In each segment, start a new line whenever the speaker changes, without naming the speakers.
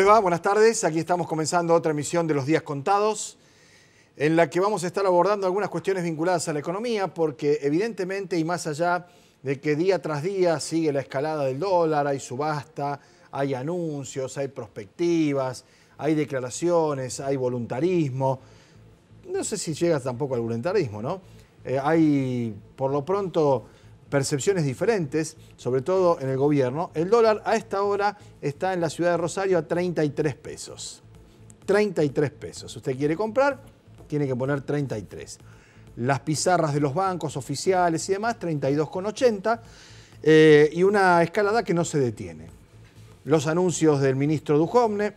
les va? Buenas tardes. Aquí estamos comenzando otra emisión de Los Días Contados, en la que vamos a estar abordando algunas cuestiones vinculadas a la economía, porque evidentemente, y más allá de que día tras día sigue la escalada del dólar, hay subasta, hay anuncios, hay perspectivas, hay declaraciones, hay voluntarismo. No sé si llega tampoco al voluntarismo, ¿no? Hay, por lo pronto, percepciones diferentes, sobre todo en el gobierno. El dólar a esta hora está en la ciudad de Rosario a 33 pesos. 33 pesos. Si usted quiere comprar, tiene que poner 33. Las pizarras de los bancos oficiales y demás, 32,80. Y una escalada que no se detiene. Los anuncios del ministro Duhovne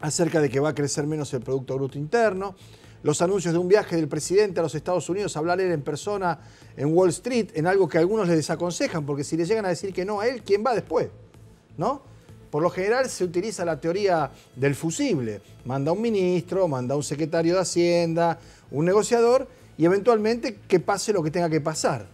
acerca de que va a crecer menos el Producto Bruto Interno. Los anuncios de un viaje del presidente a los Estados Unidos a hablar él en persona en Wall Street, en algo que algunos le desaconsejan, porque si le llegan a decir que no a él, ¿quién va después? ¿No? Por lo general se utiliza la teoría del fusible. Manda un ministro, manda un secretario de Hacienda, un negociador, y eventualmente que pase lo que tenga que pasar.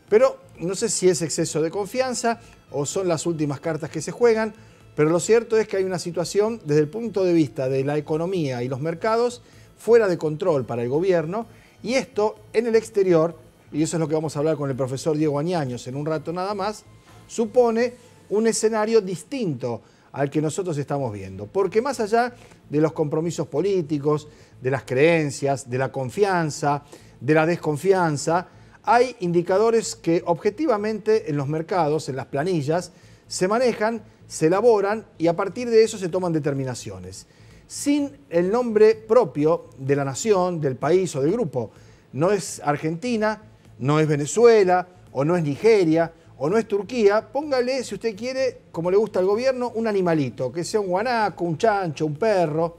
Pero no sé si es exceso de confianza o son las últimas cartas que se juegan, pero lo cierto es que hay una situación desde el punto de vista de la economía y los mercados fuera de control para el gobierno, y esto en el exterior, y eso es lo que vamos a hablar con el profesor Diego Añaños en un rato nada más, supone un escenario distinto al que nosotros estamos viendo. Porque más allá de los compromisos políticos, de las creencias, de la confianza, de la desconfianza, hay indicadores que objetivamente en los mercados, en las planillas, se manejan, se elaboran y a partir de eso se toman determinaciones. Sin el nombre propio de la nación, del país o del grupo. No es Argentina, no es Venezuela, o no es Nigeria, o no es Turquía. Póngale, si usted quiere, como le gusta al gobierno, un animalito, que sea un guanaco, un chancho, un perro,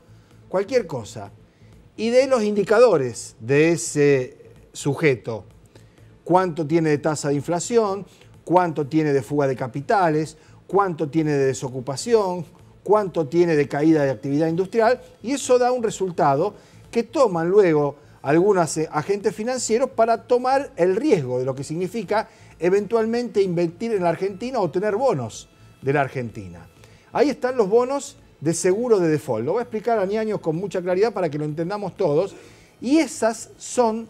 cualquier cosa. Y de los indicadores de ese sujeto. Cuánto tiene de tasa de inflación, cuánto tiene de fuga de capitales, cuánto tiene de desocupación, cuánto tiene de caída de actividad industrial, y eso da un resultado que toman luego algunos agentes financieros para tomar el riesgo de lo que significa eventualmente invertir en la Argentina o tener bonos de la Argentina. Ahí están los bonos de seguro de default. Lo voy a explicar a Añaños con mucha claridad para que lo entendamos todos. Y esas son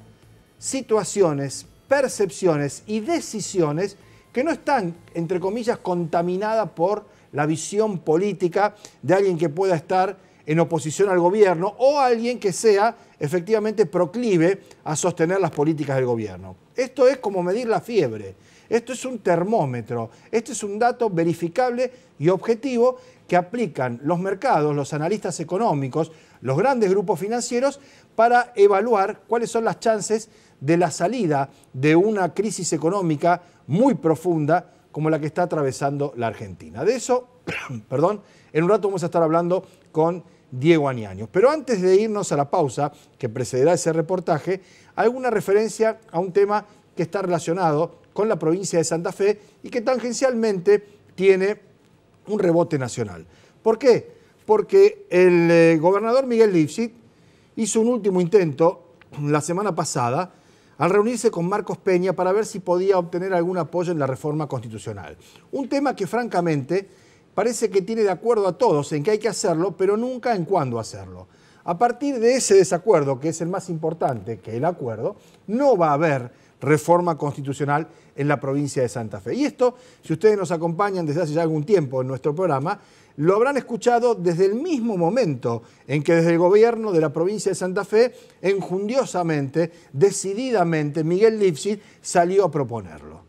situaciones, percepciones y decisiones que no están, entre comillas, contaminadas por la visión política de alguien que pueda estar en oposición al gobierno o alguien que sea efectivamente proclive a sostener las políticas del gobierno. Esto es como medir la fiebre, esto es un termómetro, esto es un dato verificable y objetivo que aplican los mercados, los analistas económicos, los grandes grupos financieros para evaluar cuáles son las chances de la salida de una crisis económica muy profunda como la que está atravesando la Argentina. De eso, perdón, en un rato vamos a estar hablando con Diego Añaños. Pero antes de irnos a la pausa que precederá ese reportaje, alguna referencia a un tema que está relacionado con la provincia de Santa Fe y que tangencialmente tiene un rebote nacional. ¿Por qué? Porque el gobernador Miguel Lifschit hizo un último intento la semana pasada al reunirse con Marcos Peña para ver si podía obtener algún apoyo en la reforma constitucional. Un tema que francamente parece que tiene de acuerdo a todos en que hay que hacerlo, pero nunca en cuándo hacerlo. A partir de ese desacuerdo, que es el más importante que el acuerdo, no va a haber reforma constitucional en la provincia de Santa Fe. Y esto, si ustedes nos acompañan desde hace ya algún tiempo en nuestro programa, lo habrán escuchado desde el mismo momento en que desde el gobierno de la provincia de Santa Fe, enjundiosamente, decididamente, Miguel Lifschit salió a proponerlo.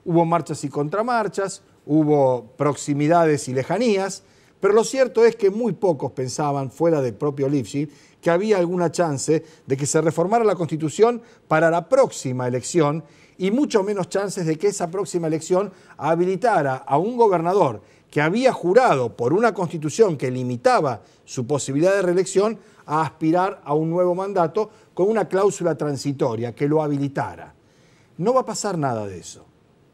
Hubo marchas y contramarchas, hubo proximidades y lejanías, pero lo cierto es que muy pocos pensaban, fuera del propio Lifschit, que había alguna chance de que se reformara la Constitución para la próxima elección y mucho menos chances de que esa próxima elección habilitara a un gobernador que había jurado por una Constitución que limitaba su posibilidad de reelección a aspirar a un nuevo mandato con una cláusula transitoria que lo habilitara. No va a pasar nada de eso,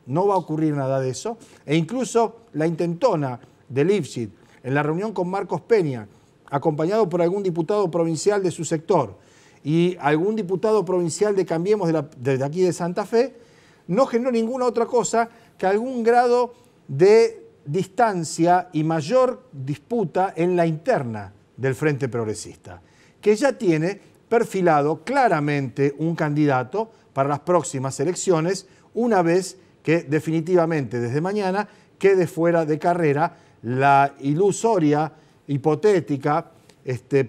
no va a ocurrir nada de eso, e incluso la intentona de Lifschit en la reunión con Marcos Peña, acompañado por algún diputado provincial de su sector y algún diputado provincial de Cambiemos de aquí de Santa Fe, no generó ninguna otra cosa que algún grado de distancia y mayor disputa en la interna del Frente Progresista, que ya tiene perfilado claramente un candidato para las próximas elecciones, una vez que definitivamente desde mañana quede fuera de carrera la ilusoria, hipotética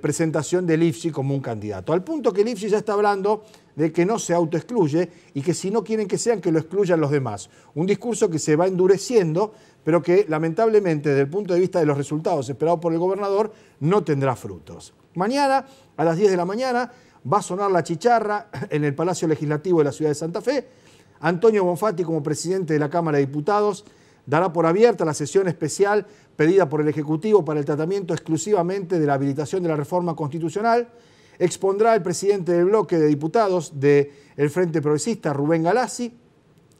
presentación de Lifschitz como un candidato. Al punto que Lifschitz ya está hablando de que no se autoexcluye y que si no quieren que sean, que lo excluyan los demás. Un discurso que se va endureciendo, pero que lamentablemente desde el punto de vista de los resultados esperados por el gobernador no tendrá frutos. Mañana a las 10 de la mañana va a sonar la chicharra en el Palacio Legislativo de la ciudad de Santa Fe. Antonio Bonfatti, como presidente de la Cámara de Diputados, dará por abierta la sesión especial pedida por el Ejecutivo para el tratamiento exclusivamente de la habilitación de la reforma constitucional. Expondrá el presidente del bloque de diputados del Frente Progresista, Rubén Galassi,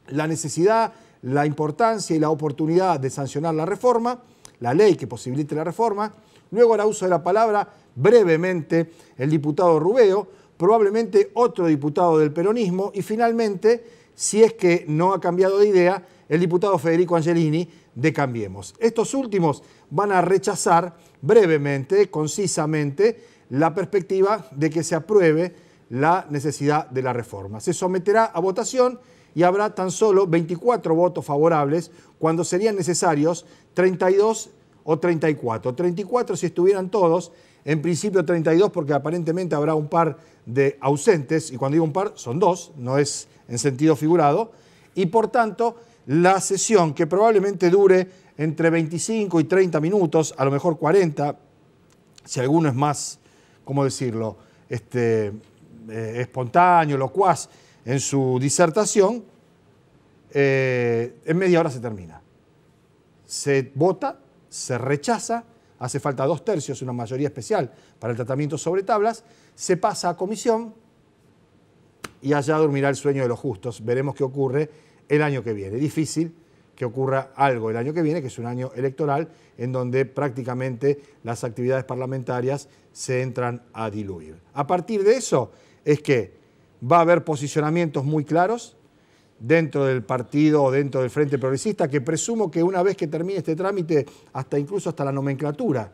la necesidad, la importancia y la oportunidad de sancionar la reforma, la ley que posibilite la reforma. Luego hará uso de la palabra brevemente el diputado Rubeo, probablemente otro diputado del peronismo y finalmente, si es que no ha cambiado de idea, el diputado Federico Angelini de Cambiemos. Estos últimos van a rechazar brevemente, concisamente, la perspectiva de que se apruebe la necesidad de la reforma. Se someterá a votación y habrá tan solo 24 votos favorables cuando serían necesarios 32 o 34. 34 si estuvieran todos, en principio 32 porque aparentemente habrá un par de ausentes, y cuando digo un par son dos, no es en sentido figurado, y por tanto la sesión, que probablemente dure entre 25 y 30 minutos, a lo mejor 40, si alguno es más, ¿cómo decirlo?, espontáneo, locuaz en su disertación, en media hora se termina. Se vota, se rechaza, hace falta 2/3, una mayoría especial para el tratamiento sobre tablas, se pasa a comisión y allá dormirá el sueño de los justos. Veremos qué ocurre el año que viene. Difícil que ocurra algo el año que viene, que es un año electoral en donde prácticamente las actividades parlamentarias se entran a diluir. A partir de eso es que va a haber posicionamientos muy claros dentro del partido o dentro del Frente Progresista, que presumo que una vez que termine este trámite, incluso hasta la nomenclatura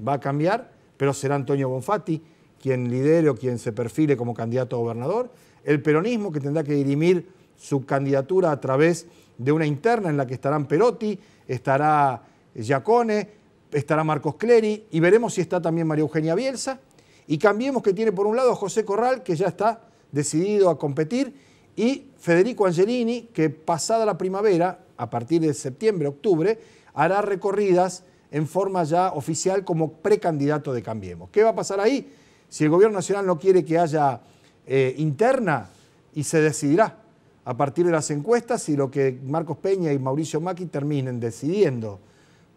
va a cambiar, pero será Antonio Bonfatti quien lidere o quien se perfile como candidato a gobernador. El peronismo, que tendrá que dirimir su candidatura a través de una interna en la que estarán Perotti, estará Giacone, estará Marcos Clery y veremos si está también María Eugenia Bielsa. Y Cambiemos, que tiene por un lado a José Corral, que ya está decidido a competir, y Federico Angelini, que pasada la primavera, a partir de septiembre, octubre, hará recorridas en forma ya oficial como precandidato de Cambiemos. ¿Qué va a pasar ahí? Si el gobierno nacional no quiere que haya interna, y se decidirá a partir de las encuestas y lo que Marcos Peña y Mauricio Macri terminen decidiendo.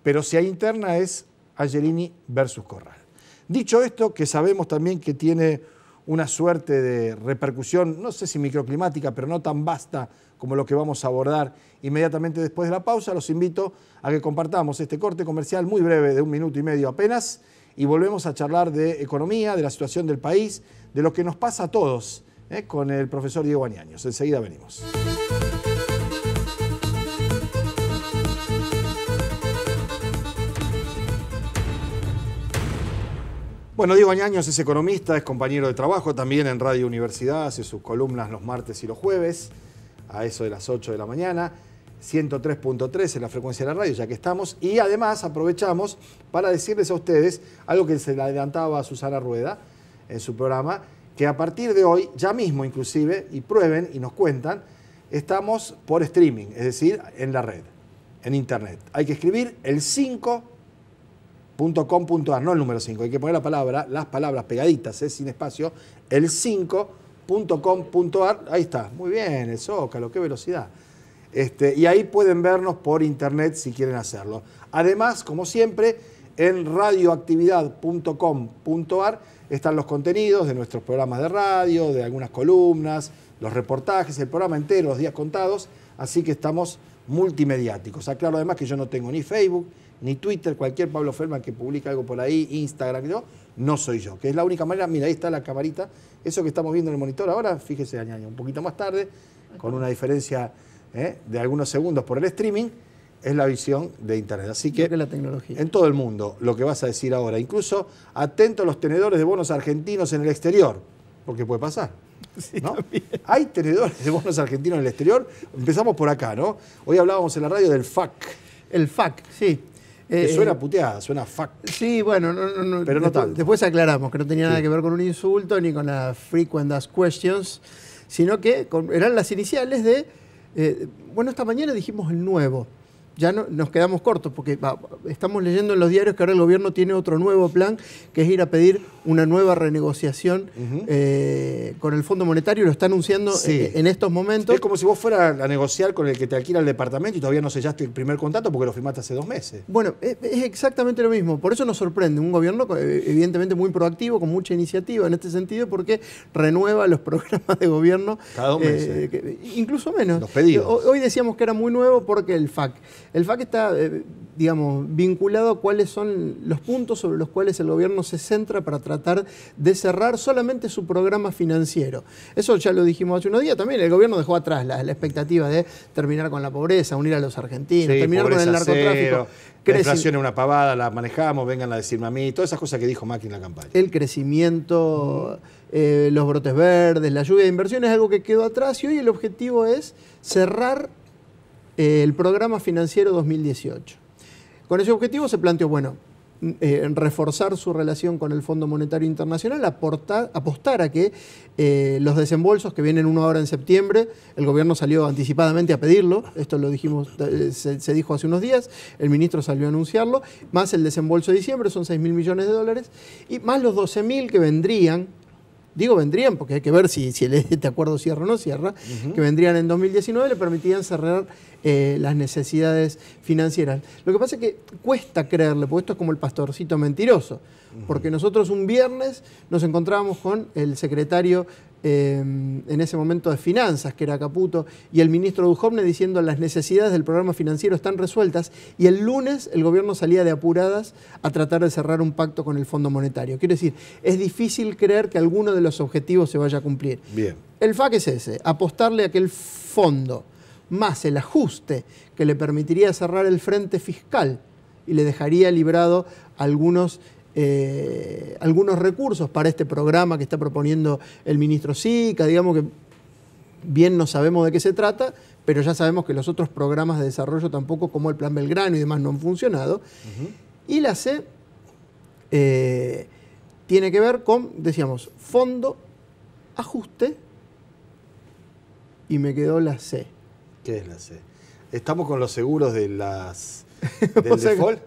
Pero si hay interna es Angelini versus Corral. Dicho esto, que sabemos también que tiene una suerte de repercusión, no sé si microclimática, pero no tan vasta como lo que vamos a abordar inmediatamente después de la pausa, los invito a que compartamos este corte comercial muy breve de 1 minuto y medio apenas y volvemos a charlar de economía, de la situación del país, de lo que nos pasa a todos, con el profesor Diego Aniaños. Enseguida venimos. Bueno, Diego Aniaños es economista, es compañero de trabajo también en Radio Universidad, hace sus columnas los martes y los jueves, a eso de las 8 de la mañana, 103.3 en la frecuencia de la radio, ya que estamos, y además aprovechamos para decirles a ustedes algo que se le adelantaba a Susana Rueda en su programa, que a partir de hoy, ya mismo inclusive, y prueben y nos cuentan, estamos por streaming, es decir, en la red, en internet. Hay que escribir el 5.com.ar, no el número 5, hay que poner las palabras pegaditas, sin espacio, el 5.com.ar, ahí está, muy bien, el Zócalo, qué velocidad. Y ahí pueden vernos por internet si quieren hacerlo. Además, como siempre, en radioactividad.com.ar están los contenidos de nuestros programas de radio, de algunas columnas, los reportajes, el programa entero, los días contados, así que estamos multimediáticos. Aclaro además que yo no tengo ni Facebook, ni Twitter, cualquier Pablo Feldman que publica algo por ahí, Instagram, no soy yo, que es la única manera. Mira, ahí está la camarita, eso que estamos viendo en el monitor ahora, fíjese, Añaño, un poquito más tarde, con una diferencia de algunos segundos por el streaming, es la visión de Internet. Así que
la tecnología.
En todo el mundo, lo que vas a decir ahora, incluso atento a los tenedores de bonos argentinos en el exterior, porque puede pasar.
Sí,
¿no?
Hay
tenedores de bonos argentinos en el exterior. Empezamos por acá, ¿no? Hoy hablábamos en la radio del FAC.
El FAC, sí.
Que suena puteada, suena FAC.
Sí, bueno,
pero no tanto.
Después aclaramos que no tenía nada que ver con un insulto ni con las frequent asked questions, sino que eran las iniciales de, bueno, esta mañana dijimos el nuevo. Ya no, nos quedamos cortos porque estamos leyendo en los diarios que ahora el gobierno tiene otro nuevo plan, que es ir a pedir una nueva renegociación con el Fondo Monetario, lo está anunciando en estos momentos.
Es como si vos fueras a negociar con el que te alquila el departamento y todavía no sellaste el primer contrato porque lo firmaste hace 2 meses.
Bueno, es exactamente lo mismo. Por eso nos sorprende un gobierno evidentemente muy proactivo, con mucha iniciativa en este sentido, porque renueva los programas de gobierno.
Cada 2 meses.
Incluso menos.
Los pedidos.
Hoy decíamos que era muy nuevo porque el FAC está, digamos, vinculado a cuáles son los puntos sobre los cuales el gobierno se centra para tratar de cerrar solamente su programa financiero. Eso ya lo dijimos hace unos días también. El gobierno dejó atrás la expectativa de terminar con la pobreza, unir a los argentinos, terminar con el narcotráfico.
La inflación es una pavada, la manejamos, vengan a decirme a mí, todas esas cosas que dijo Macri en la campaña.
El crecimiento, los brotes verdes, la lluvia de inversión es algo que quedó atrás y hoy el objetivo es cerrar el programa financiero 2018. Con ese objetivo se planteó, bueno, reforzar su relación con el Fondo Monetario Internacional, apostar a que los desembolsos que vienen uno ahora en septiembre, el gobierno salió anticipadamente a pedirlo, esto lo dijimos, se dijo hace unos días, el ministro salió a anunciarlo, más el desembolso de diciembre, son 6.000 millones de dólares, y más los 12.000 que vendrían. Digo vendrían porque hay que ver si este acuerdo cierra o no cierra, que vendrían en 2019, le permitirían cerrar las necesidades financieras. Lo que pasa es que cuesta creerle, porque esto es como el pastorcito mentiroso, porque nosotros un viernes nos encontrábamos con el secretario en ese momento de Finanzas, que era Caputo, y el ministro Duhovne diciendo las necesidades del programa financiero están resueltas, y el lunes el gobierno salía de apuradas a tratar de cerrar un pacto con el Fondo Monetario. Quiero decir, es difícil creer que alguno de los objetivos se vaya a cumplir.
Bien.
El FAC es ese, apostarle a que el fondo más el ajuste que le permitiría cerrar el frente fiscal y le dejaría librado algunos recursos para este programa que está proponiendo el ministro Sica, digamos que bien no sabemos de qué se trata, pero ya sabemos que los otros programas de desarrollo tampoco, como el Plan Belgrano y demás, no han funcionado. Y la C tiene que ver con, decíamos, fondo, ajuste, y me quedó la C.
¿Qué es la C? Estamos con los seguros de del default.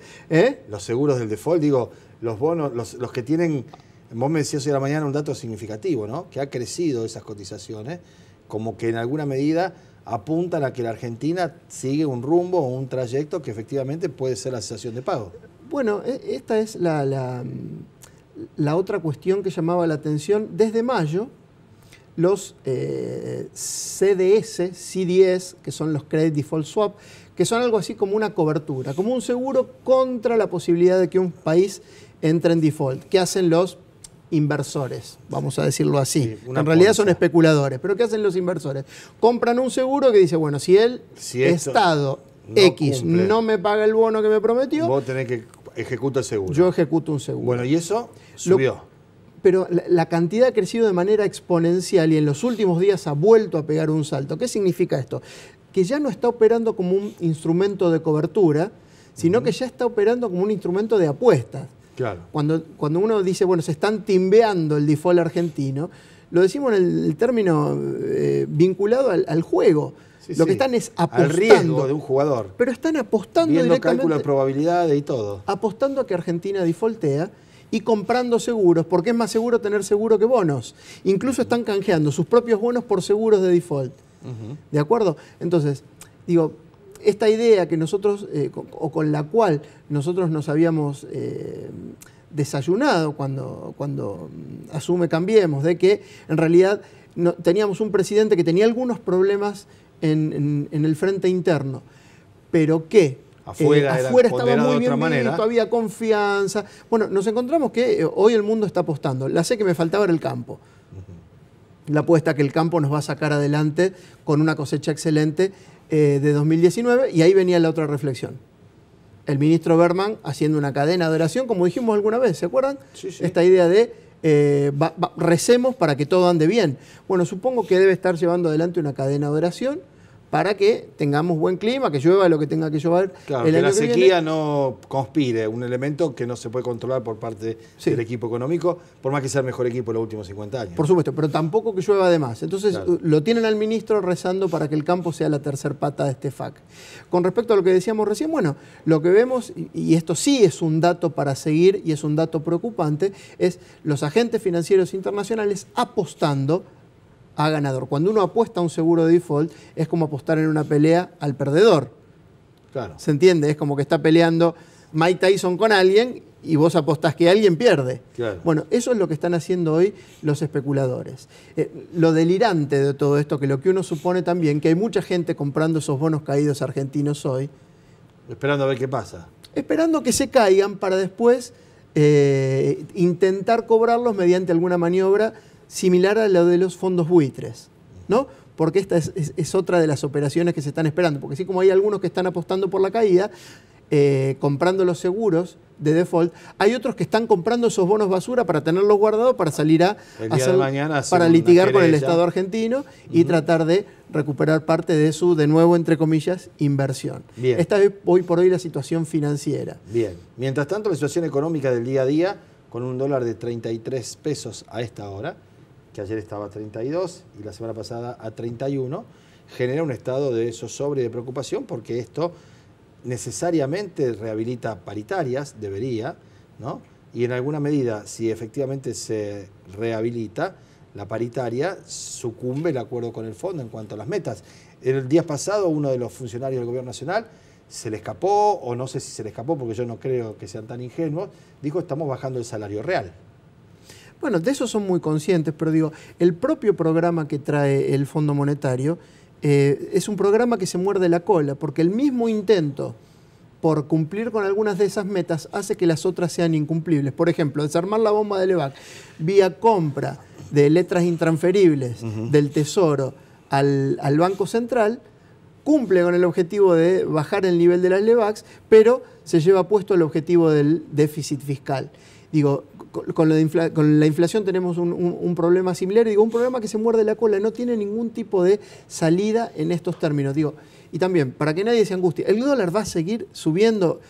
Los seguros del default, digo, los bonos, los que tienen, vos me decías hoy a la mañana un dato significativo, ¿no? Que ha crecido esas cotizaciones, como que en alguna medida apuntan a que la Argentina sigue un rumbo o un trayecto que efectivamente puede ser la cesación de pago.
Bueno, esta es la otra cuestión que llamaba la atención. Desde mayo, los CDS, que son los Credit Default Swap, que son algo así como una cobertura, como un seguro contra la posibilidad de que un país entre en default, que hacen los inversores, vamos a decirlo así. Sí, en realidad son especuladores, pero ¿qué hacen los inversores? Compran un seguro que dice, bueno, si el Estado X no me paga el bono que me prometió,
vos tenés que ejecutar el seguro.
Yo ejecuto un seguro.
Bueno, y eso subió.
Pero la cantidad ha crecido de manera exponencial y en los últimos días ha vuelto a pegar un salto. ¿Qué significa esto? Que ya no está operando como un instrumento de cobertura, sino que ya está operando como un instrumento de apuestas.
Claro.
Cuando uno dice, bueno, se están timbeando el default argentino, lo decimos en el término vinculado al juego.
Sí,
lo que están es apostando.
Al riesgo de un jugador.
Pero están apostando
viendo
directamente.
Cálculo de probabilidades y todo.
Apostando a que Argentina defaultea y comprando seguros, porque es más seguro tener seguro que bonos. Incluso están canjeando sus propios bonos por seguros de default. ¿De acuerdo? Entonces, digo, esta idea que nosotros, o con la cual nosotros nos habíamos desayunado cuando asume Cambiemos, de que en realidad teníamos un presidente que tenía algunos problemas en el frente interno, pero que afuera estaba muy bien visto, había confianza. Bueno, nos encontramos que hoy el mundo está apostando. La sé que me faltaba era el campo. La apuesta que el campo nos va a sacar adelante con una cosecha excelente de 2019, y ahí venía la otra reflexión. El ministro Berman haciendo una cadena de oración, como dijimos alguna vez, ¿se acuerdan?
Sí, sí.
Esta idea de recemos para que todo ande bien. Bueno, supongo que debe estar llevando adelante una cadena de oración para que tengamos buen clima, que llueva lo que tenga que llover.
Claro, que la sequía no conspire, un elemento que no se puede controlar por parte del equipo económico, por más que sea el mejor equipo de los últimos 50 años.
Por supuesto, pero tampoco que llueva de más. Entonces, claro, lo tienen al ministro rezando para que el campo sea la tercer pata de este FAC. Con respecto a lo que decíamos recién, bueno, lo que vemos, y esto sí es un dato para seguir y es un dato preocupante, es los agentes financieros internacionales apostando a ganador. Cuando uno apuesta a un seguro de default, es como apostar en una pelea al perdedor.
Claro.
¿Se entiende? Es como que está peleando Mike Tyson con alguien y vos apostás que alguien pierde.
Claro.
Bueno, eso es lo que están haciendo hoy los especuladores. Lo delirante de todo esto, que lo que uno supone también, que hay mucha gente comprando esos bonos caídos argentinos hoy.
Esperando a ver qué pasa.
Esperando que se caigan para después intentar cobrarlos mediante alguna maniobra similar a lo de los fondos buitres, ¿no? Porque esta es otra de las operaciones que se están esperando, porque así como hay algunos que están apostando por la caída, comprando los seguros de default, hay otros que están comprando esos bonos basura para tenerlos guardados para salir para litigar con el Estado argentino y tratar de recuperar parte de su, de nuevo, entre comillas, inversión.
Bien.
Esta es hoy por hoy la situación financiera.
Bien. Mientras tanto, la situación económica del día a día, con un dólar de 33 pesos a esta hora, que ayer estaba a 32 y la semana pasada a 31, genera un estado de zozobra y de preocupación porque esto necesariamente rehabilita paritarias, debería, ¿no? Y en alguna medida, si efectivamente se rehabilita, la paritaria sucumbe el acuerdo con el fondo en cuanto a las metas. El día pasado uno de los funcionarios del Gobierno Nacional se le escapó, o no sé si se le escapó porque yo no creo que sean tan ingenuos, dijo estamos bajando el salario real.
Bueno, de eso son muy conscientes, pero digo, el propio programa que trae el Fondo Monetario es un programa que se muerde la cola, porque el mismo intento por cumplir con algunas de esas metas hace que las otras sean incumplibles. Por ejemplo, desarmar la bomba de Levac vía compra de letras intransferibles del Tesoro al Banco Central, cumple con el objetivo de bajar el nivel de las Levacs, pero se lleva puesto el objetivo del déficit fiscal. Digo, con la inflación tenemos un problema similar, digo, un problema que se muerde la cola, no tiene ningún tipo de salida en estos términos. Digo, y también, para que nadie se angustie, el dólar va a seguir subiendo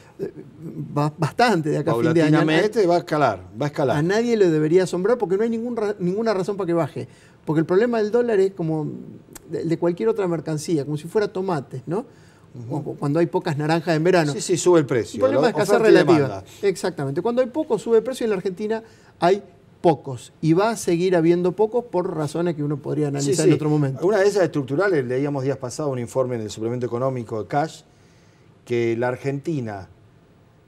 bastante de acá a fin de año.
Paulatinamente va a escalar.
A nadie le debería asombrar porque no hay ninguna razón para que baje. Porque el problema del dólar es como de cualquier otra mercancía, como si fuera tomates, ¿no? Cuando hay pocas naranjas en verano.
Sí, sí, sube el precio.
El problema es escasez relativa. Exactamente. Cuando hay poco, sube el precio. En la Argentina hay pocos. Y va a seguir habiendo pocos por razones que uno podría analizar en otro momento.
Una de esas estructurales, leíamos días pasados un informe en el suplemento económico de Cash, que la Argentina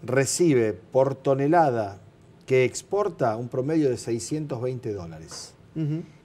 recibe por tonelada que exporta un promedio de $620.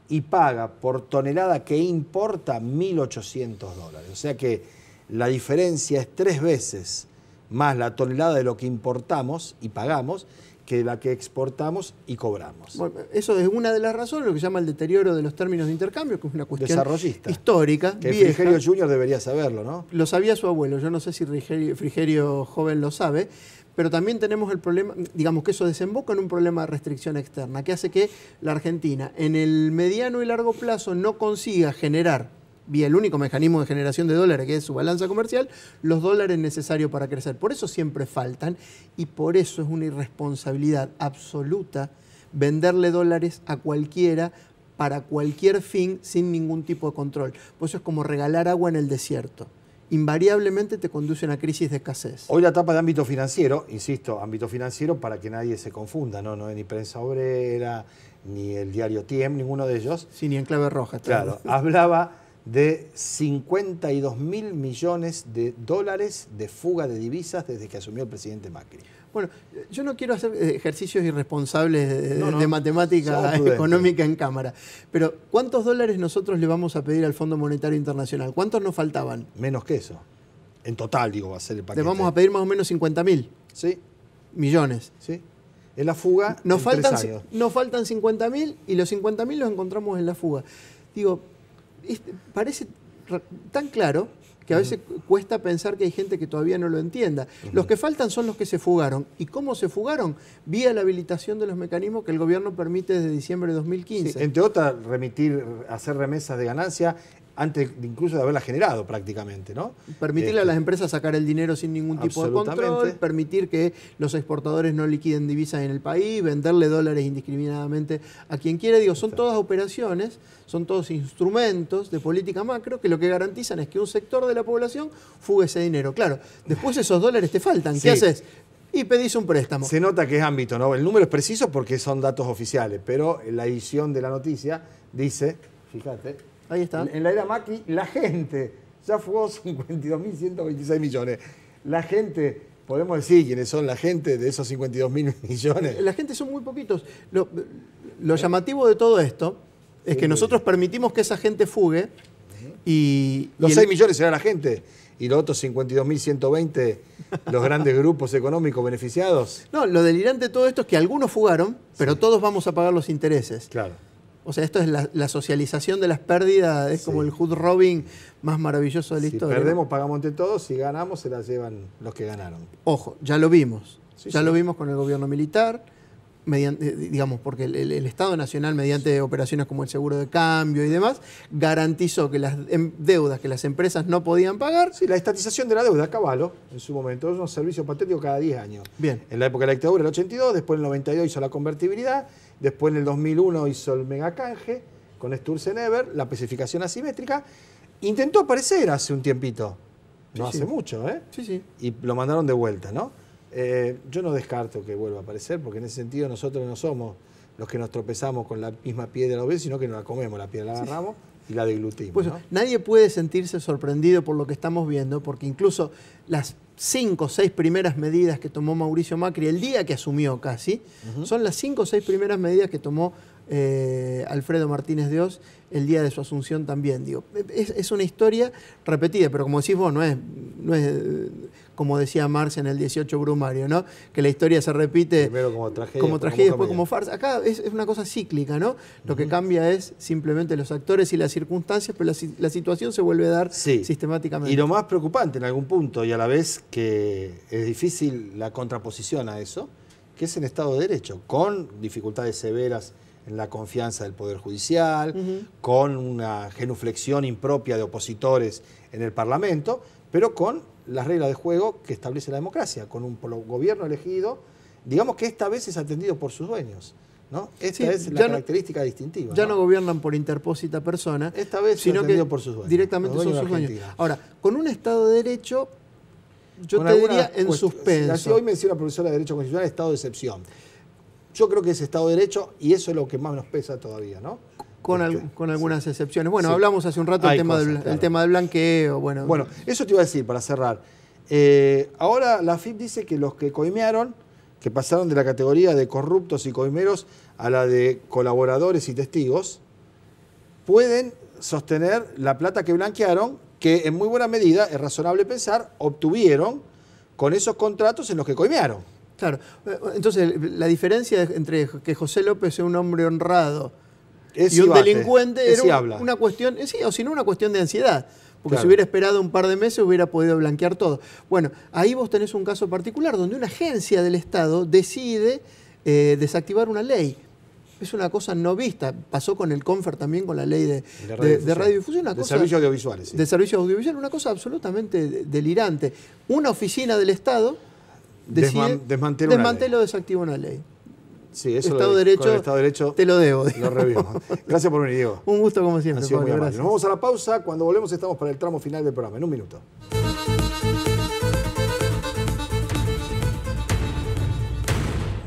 Y paga por tonelada que importa $1.800. O sea que la diferencia es 3 veces más la tonelada de lo que importamos y pagamos que la que exportamos y cobramos.
Bueno, eso es una de las razones, lo que se llama el deterioro de los términos de intercambio, que es una cuestión histórica,
que Frigerio Jr. debería saberlo, ¿no?
Lo sabía su abuelo, yo no sé si Frigerio joven lo sabe, pero también tenemos el problema, digamos que eso desemboca en un problema de restricción externa, que hace que la Argentina en el mediano y largo plazo no consiga generar, vía el único mecanismo de generación de dólares, que es su balanza comercial, los dólares necesarios para crecer. Por eso siempre faltan y por eso es una irresponsabilidad absoluta venderle dólares a cualquiera para cualquier fin sin ningún tipo de control. Por eso es como regalar agua en el desierto. Invariablemente te conduce a una crisis de escasez.
Hoy la etapa de ámbito financiero, insisto, ámbito financiero para que nadie se confunda, no es ni Prensa Obrera, ni el diario TIEM, ninguno de ellos.
Sí, ni en clave roja.
Claro, hablaba de 52.000 millones de dólares de fuga de divisas desde que asumió el presidente Macri.
Bueno, yo no quiero hacer ejercicios irresponsables de matemática económica en cámara, pero ¿cuántos dólares nosotros le vamos a pedir al Fondo Monetario Internacional? ¿Cuántos nos faltaban?
Menos que eso. En total, digo, va a ser el paquete.
Le vamos a pedir más o menos 50.000 millones.
Sí. En la fuga,
nos faltan 50.000 y los 50.000 los encontramos en la fuga. Digo, parece tan claro que a veces cuesta pensar que hay gente que todavía no lo entienda. Los que faltan son los que se fugaron. ¿Y cómo se fugaron? Vía la habilitación de los mecanismos que el gobierno permite desde diciembre de 2015.
Sí, entre otras, hacer remesas de ganancia antes incluso de haberla generado prácticamente, ¿no?
Permitirle a las empresas sacar el dinero sin ningún tipo de control, permitir que los exportadores no liquiden divisas en el país, venderle dólares indiscriminadamente a quien quiera. Digo, son todas operaciones, son todos instrumentos de política macro que lo que garantizan es que un sector de la población fugue ese dinero. Claro, después esos dólares te faltan. ¿Qué haces? Y pedís un préstamo.
Se nota que es ámbito, ¿no? El número es preciso porque son datos oficiales, pero la edición de la noticia dice, fíjate,
ahí está.
En la era Macri, la gente ya fugó 52.126 millones. La gente, podemos decir quiénes son la gente de esos 52.000 millones.
La gente son muy poquitos. Lo llamativo de todo esto es que nosotros permitimos que esa gente fugue y...
Los 6 millones será la gente y los otros 52.120 los grandes grupos económicos beneficiados.
No, lo delirante de todo esto es que algunos fugaron, pero todos vamos a pagar los intereses.
Claro.
O sea, esto es la socialización de las pérdidas, es como el hood robbing más maravilloso de la historia.
Si perdemos, pagamos entre todos, si ganamos, se las llevan los que ganaron.
Ojo, ya lo vimos. Lo vimos con el gobierno militar, mediante, digamos, porque el Estado Nacional, mediante operaciones como el seguro de cambio y demás, garantizó que las deudas que las empresas no podían pagar...
Sí, la estatización de la deuda, Cavallo, en su momento, es un servicio patético cada 10 años.
Bien.
En la época de la dictadura, el 82, después en el 92 hizo la convertibilidad, después en el 2001 hizo el megacanje con Sturzenegger, la especificación asimétrica. Intentó aparecer hace un tiempito, no hace mucho, ¿eh?
Sí.
Y lo mandaron de vuelta, ¿no? Yo no descarto que vuelva a aparecer, porque en ese sentido nosotros no somos los que nos tropezamos con la misma piedra dos veces, sino que nos la comemos, la piedra la agarramos y la deglutimos.
Pues,
¿no?
Nadie puede sentirse sorprendido por lo que estamos viendo, porque incluso las 5 o 6 primeras medidas que tomó Mauricio Macri el día que asumió casi, son las 5 o 6 primeras medidas que tomó Alfredo Martínez de Oz el día de su asunción también. Digo, es una historia repetida, pero como decís vos, no es como decía Marx en el 18 Brumario, ¿no? Que la historia se repite
primero como tragedia,
después como farsa. Acá es una cosa cíclica, ¿no? Lo que cambia es simplemente los actores y las circunstancias, pero la situación se vuelve a dar sistemáticamente.
Y lo más preocupante en algún punto, y a la vez que es difícil la contraposición a eso, que es en Estado de Derecho, con dificultades severas en la confianza del Poder Judicial, con una genuflexión impropia de opositores en el Parlamento, pero con las reglas de juego que establece la democracia, con un gobierno elegido, digamos que esta vez es atendido por sus dueños, ¿no? Esta es la característica distintiva.
Ya no gobiernan por interpósita persona,
esta vez
sino
atendido
que
por sus dueños,
directamente son sus dueños. Ahora, con un Estado de Derecho, yo te diría en suspenso.
Así hoy me decía una profesora de Derecho Constitucional, Estado de excepción. Yo creo que es Estado de Derecho y eso es lo que más nos pesa todavía, ¿no?
Con algunas excepciones. Bueno, hablamos hace un rato el tema del blanqueo.
Bueno, eso te iba a decir para cerrar. Ahora la AFIP dice que los que coimearon, que pasaron de la categoría de corruptos y coimeros a la de colaboradores y testigos, pueden sostener la plata que blanquearon, que en muy buena medida, es razonable pensar, obtuvieron con esos contratos en los que coimearon.
Claro, entonces la diferencia entre que José López sea un hombre honrado y un delincuente era una cuestión, o si no una cuestión de ansiedad, porque si hubiera esperado un par de meses hubiera podido blanquear todo. Bueno, ahí vos tenés un caso particular donde una agencia del Estado decide desactivar una ley. Es una cosa no vista. Pasó con el CONFER también, con la ley de radiodifusión.
De servicios audiovisuales. Sí.
De servicios audiovisuales, una cosa absolutamente delirante. Una oficina del Estado decide desmantela o desactiva una ley.
Sí, eso
Estado de Derecho te lo debo.
Lo revimos. Gracias por venir, Diego.
Un gusto como siempre, Pablo,
gracias. Nos vamos a la pausa. Cuando volvemos estamos para el tramo final del programa. En un minuto.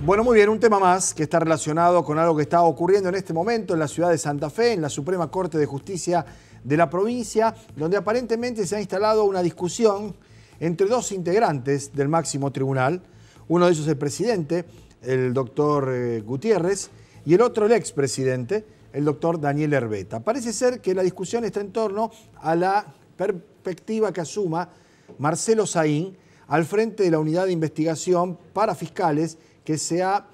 Bueno, muy bien, un tema más que está relacionado con algo que está ocurriendo en este momento en la ciudad de Santa Fe, en la Suprema Corte de Justicia de la provincia, donde aparentemente se ha instalado una discusión entre dos integrantes del máximo tribunal. Uno de ellos es el presidente, el doctor Gutiérrez, y el otro el expresidente, el doctor Daniel Herbeta. Parece ser que la discusión está en torno a la perspectiva que asuma Marcelo Saín al frente de la unidad de investigación para fiscales que se ha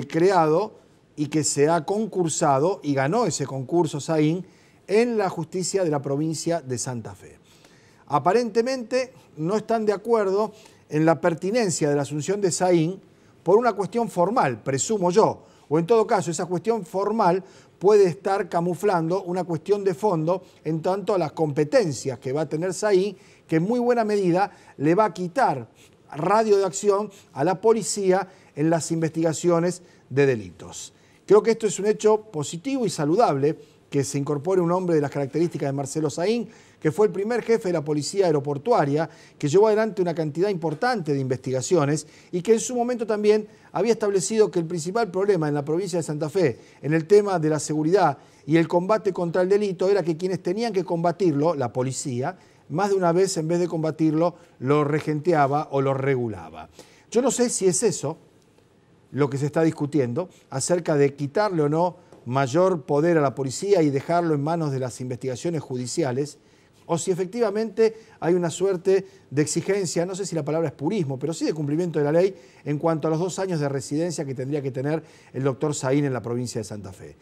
creado y que se ha concursado, y ganó ese concurso Saín, en la justicia de la provincia de Santa Fe. Aparentemente no están de acuerdo en la pertinencia de la asunción de Saín por una cuestión formal, presumo yo, o en todo caso esa cuestión formal puede estar camuflando una cuestión de fondo en tanto a las competencias que va a tener Saín, que en muy buena medida le va a quitar radio de acción a la policía en las investigaciones de delitos. Creo que esto es un hecho positivo y saludable, que se incorpore un hombre de las características de Marcelo Saín, que fue el primer jefe de la policía aeroportuaria, que llevó adelante una cantidad importante de investigaciones y que en su momento también había establecido que el principal problema en la provincia de Santa Fe, en el tema de la seguridad y el combate contra el delito, era que quienes tenían que combatirlo, la policía, más de una vez en vez de combatirlo, lo regenteaba o lo regulaba. Yo no sé si es eso lo que se está discutiendo, acerca de quitarle o no mayor poder a la policía y dejarlo en manos de las investigaciones judiciales, o si efectivamente hay una suerte de exigencia, no sé si la palabra es purismo, pero sí de cumplimiento de la ley en cuanto a los 2 años de residencia que tendría que tener el doctor Saín en la provincia de Santa Fe.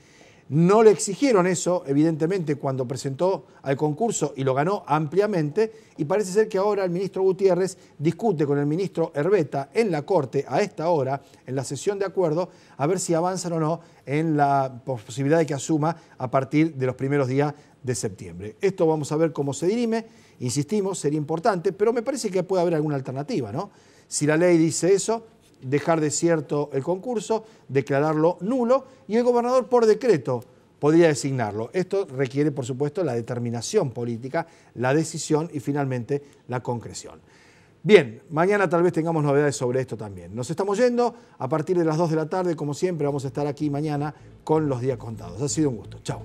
No le exigieron eso, evidentemente, cuando presentó al concurso y lo ganó ampliamente, y parece ser que ahora el ministro Gutiérrez discute con el ministro Herbeta en la Corte a esta hora, en la sesión de acuerdo, a ver si avanzan o no en la posibilidad de que asuma a partir de los primeros días de septiembre. Esto vamos a ver cómo se dirime, insistimos, sería importante, pero me parece que puede haber alguna alternativa, ¿no? Si la ley dice eso, dejar desierto el concurso, declararlo nulo y el gobernador por decreto podría designarlo. Esto requiere, por supuesto, la determinación política, la decisión y finalmente la concreción. Bien, mañana tal vez tengamos novedades sobre esto también. Nos estamos yendo a partir de las 2 de la tarde, como siempre, vamos a estar aquí mañana con los días contados. Ha sido un gusto. Chao.